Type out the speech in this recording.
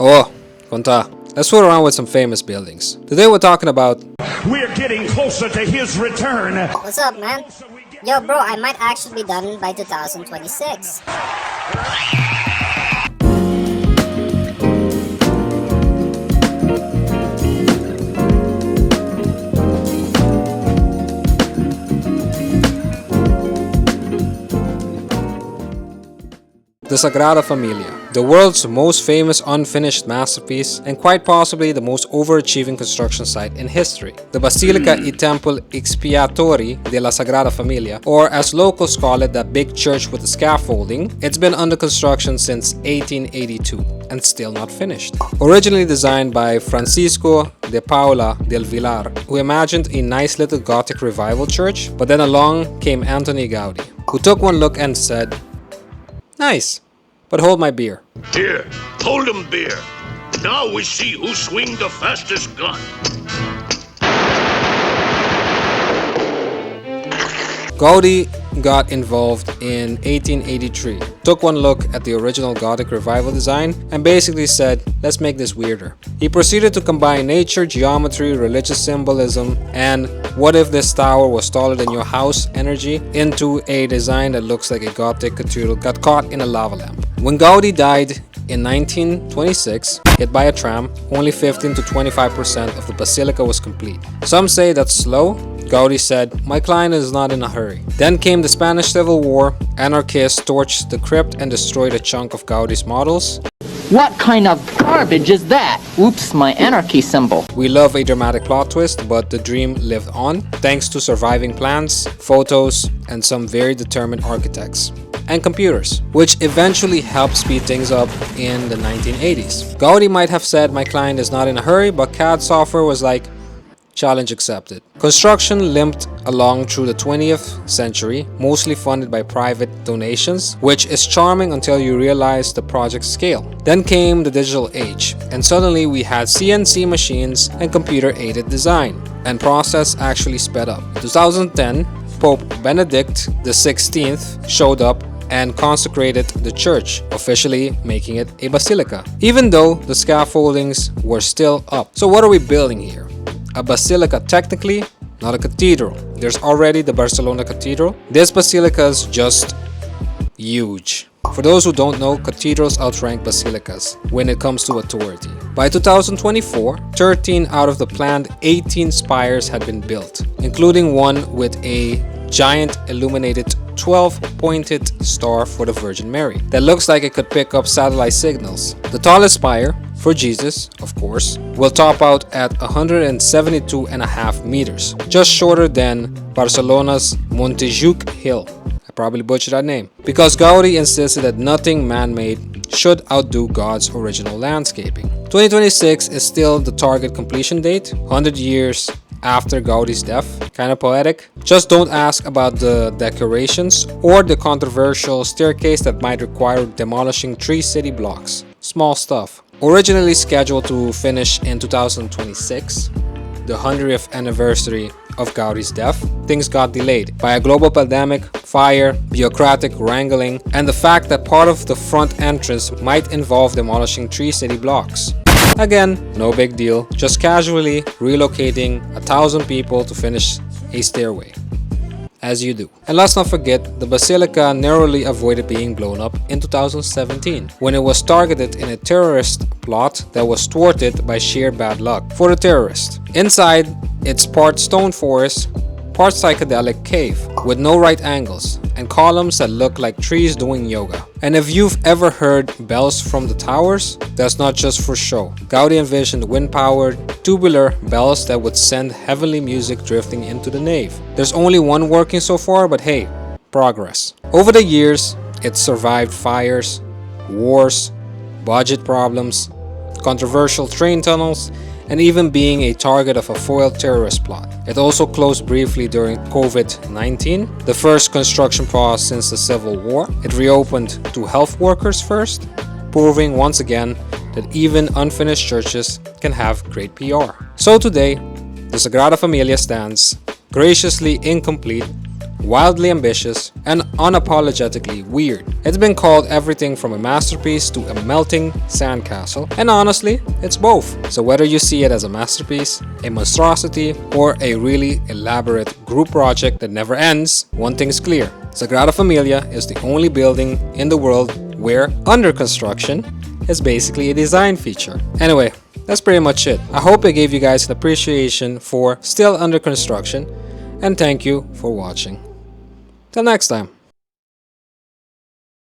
Oh, konta. Let's fool around with some famous buildings. Today we're talking about... We're getting closer to his return. What's up, man? Yo, bro, I might actually be done by 2026. The Sagrada Familia, the world's most famous unfinished masterpiece and quite possibly the most overachieving construction site in history. The Basilica y Temple Expiatori della Sagrada Familia, or as locals call it, that big church with the scaffolding, it's been under construction since 1882 and still not finished. Originally designed by Francisco de Paula del Villar, who imagined a nice little Gothic revival church, but then along came Antoni Gaudí, who took one look and said, "Nice, but hold my beer." Here, hold 'em beer. Now we see who swing the fastest gun. Gaudí got involved in 1883, took one look at the original Gothic revival design and basically said, let's make this weirder. He proceeded to combine nature, geometry, religious symbolism, and what if this tower was taller than your house energy into a design that looks like a Gothic cathedral got caught in a lava lamp. When Gaudí died in 1926, hit by a tram, only 15 to 25% of the basilica was complete. Some say that's slow. Gaudí said, "My client is not in a hurry." Then came the Spanish Civil War. Anarchists torched the crypt and destroyed a chunk of Gaudí's models. What kind of garbage is that? Oops, my anarchy symbol. We love a dramatic plot twist, but the dream lived on thanks to surviving plans, photos, and some very determined architects and computers, which eventually helped speed things up in the 1980s. Gaudí might have said, "My client is not in a hurry," but CAD software was like, challenge accepted. Construction limped along through the 20th century, mostly funded by private donations, which is charming until you realize the project's scale. Then came the digital age, and suddenly we had CNC machines and computer-aided design, and process actually sped up. In 2010, Pope Benedict XVI showed up and consecrated the church, officially making it a basilica, even though the scaffoldings were still up. So what are we building here? A basilica technically, not a cathedral. There's already the Barcelona Cathedral. This basilica is just huge. For those who don't know, cathedrals outrank basilicas when it comes to authority. By 2024, 13 out of the planned 18 spires had been built, including one with a giant illuminated 12-pointed star for the Virgin Mary that looks like it could pick up satellite signals. The tallest spire, for Jesus, of course, will top out at 172.5 meters, just shorter than Barcelona's Montjuïc Hill. I probably butchered that name. Because Gaudí insisted that nothing man-made should outdo God's original landscaping. 2026 is still the target completion date, 100 years after Gaudí's death. Kinda poetic. Just don't ask about the decorations or the controversial staircase that might require demolishing 3 city blocks. Small stuff. Originally scheduled to finish in 2026, the 100th anniversary of Gaudí's death, things got delayed by a global pandemic, fire, bureaucratic wrangling, and the fact that part of the front entrance might involve demolishing 3 city blocks. Again, no big deal, just casually relocating 1,000 people to finish a stairway. As you do. And let's not forget, the basilica narrowly avoided being blown up in 2017 when it was targeted in a terrorist plot that was thwarted by sheer bad luck for the terrorists. Inside, it's part stone forest, part psychedelic cave with no right angles and columns that look like trees doing yoga. And if you've ever heard bells from the towers, that's not just for show. Gaudí envisioned wind-powered, tubular bells that would send heavenly music drifting into the nave. There's only one working so far, but hey, progress. Over the years, it's survived fires, wars, budget problems, controversial train tunnels, and even being a target of a foiled terrorist plot. It also closed briefly during COVID-19, the first construction pause since the Civil War. It reopened to health workers first, proving once again that even unfinished churches can have great PR. So today, the Sagrada Familia stands graciously incomplete wildly ambitious, and unapologetically weird. It's been called everything from a masterpiece to a melting sandcastle, and honestly, it's both. So whether you see it as a masterpiece, a monstrosity, or a really elaborate group project that never ends, one thing's clear. Sagrada Familia is the only building in the world where under construction is basically a design feature. Anyway, that's pretty much it. I hope I gave you guys an appreciation for still under construction, and thank you for watching. Till next time.